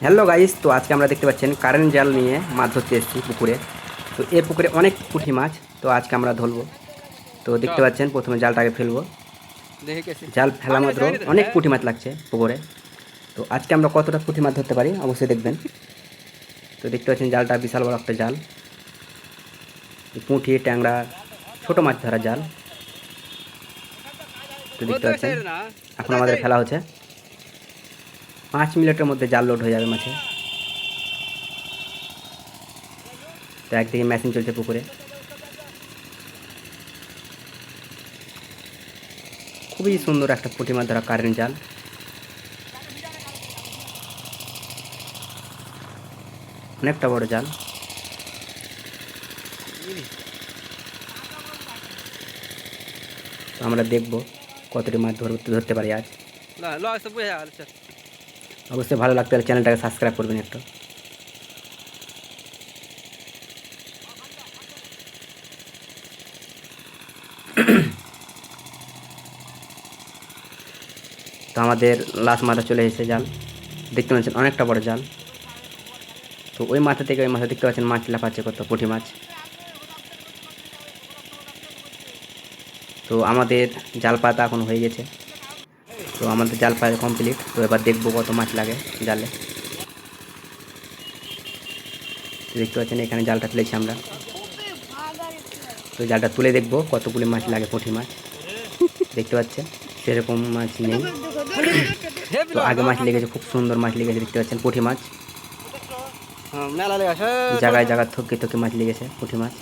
Hello guys, তো আজকে আমরা দেখতে পাচ্ছেন কারেন্ট জাল নিয়ে মাছ ধরতে এসেছি পুকুরে। তো এই পুকুরে অনেক পুঁটি মাছ, তো আজকে আমরা ধরবো। তো দেখতে পাচ্ছেন প্রথমে জালটাকে ফেলবো। জাল ফেলা মাত্র অনেক পুঁটি মাছ লাগছে পুকুরে। তো আজকে আমরা কতটা পুঁটি মাছ ধরতে পারি অবশ্যই দেখবেন। তো দেখতে পাচ্ছেন জালটা বিশাল বড় একটা জাল, পুঁটি ট্যাংরা ছোট মাছ ধরা জাল। তো দেখতে পাচ্ছেন এখন আমাদের ফেলা হচ্ছে। 5 মিনিটের মধ্যে জাল লোড হয়ে যাবে মাছে। তো একদিকে মেশিন চলছে পুকুরে। খুবই সুন্দর একটা পুঁটি মাছ ধরা কারেন্ট জাল। অনেকটা বড় জাল। তো আমরা দেখবো কতটি মাছ ধরতে পারি আজ। অবশ্যই ভালো লাগতে হলে চ্যানেলটাকে সাবস্ক্রাইব করবেন একটু। তো আমাদের লাস্ট মাথা চলে এসেছে জাল। দেখতে পাচ্ছেন অনেকটা বড় জাল। তো ওই মাথা থেকে ওই মাথা দেখতে পাচ্ছেন মাছ লাফাচ্ছে, কত পুঁটি মাছ। তো আমাদের জাল পাতা এখন হয়ে গেছে। তো আমাদের জাল পাতা কমপ্লিট। তো এবার দেখবো কত মাছ লাগে জালে। দেখতে পাচ্ছেন এখানে জালটা ফেলেছি আমরা। তো জালটা তুলে দেখবো কতগুলি মাছ লাগে, পুঁটি মাছ। দেখতে পাচ্ছেন সেরকম মাছ নেই। তো আগে মাছ লেগেছে, খুব সুন্দর মাছ লেগেছে। দেখতে পাচ্ছেন পুঁটি মাছ জায়গায় জায়গায় থকে থকে মাছ লেগেছে, পুঁটি মাছ।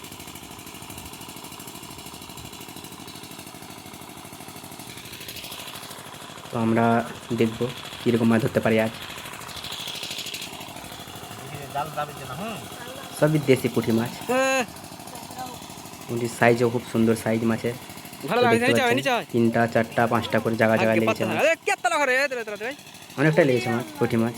তো আমরা দেখবো কীরকম মাছ ধরতে পারি আজ। সবই দেশি পুঁটি মাছ। পুঁটির সাইজও খুব সুন্দর সাইজ মাছের। 3টা 4টা 5টা করে জায়গা জায়গায় লেগেছে মাছ। অনেকটাই লেগেছে মাছ, পুঁটি মাছ।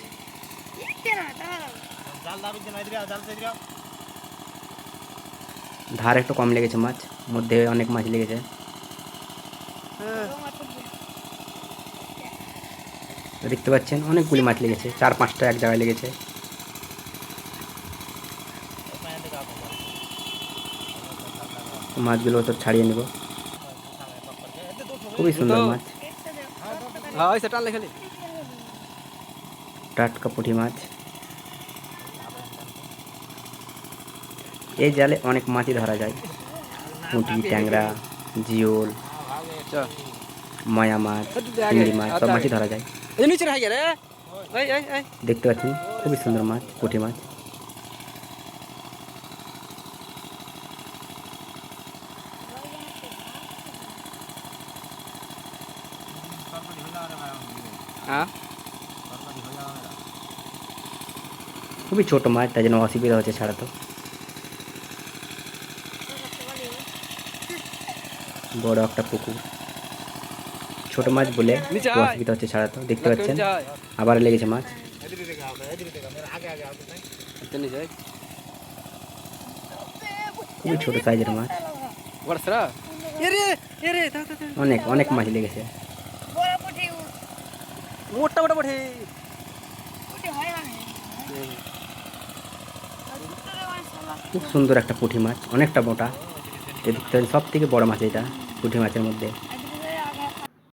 ধার একটু কম লেগেছে মাছ, মধ্যে অনেক মাছ লেগেছে। দেখতে পাচ্ছেন অনেকগুলি মাছ লেগেছে, 4-5টা এক জায়গায় লেগেছে। মাছগুলো তো ছাড়িয়ে নেব। খুবই সুন্দর মাছ, টাটকা পুঁটি মাছ। এই জালে অনেক মাছই ধরা যায়, পুঁটি ট্যাংরা জিওল মায়া মাছ চিংড়ি মাছ সব মাছই ধরা যায়। দেখতে পাচ্ছেন খুবই সুন্দর মাছ, পুঁটি মাছ। খুবই ছোট মাছ, তাই জন্য অসুবিধা হচ্ছে ছাড়াতে। বড় একটা পুকুর, ছোট মাছ বলে অসুবিধা হচ্ছে ছাড়াতে। দেখতে পাচ্ছেন আবার লেগেছে মাছ। খুবই ছোট সাইজের মাছ, অনেক অনেক মাছ লেগেছে। খুব সুন্দর একটা পুঁটি মাছ, অনেকটা মোটা। দেখতে সব থেকে বড় মাছ এটা পুঁটি মাছের মধ্যে।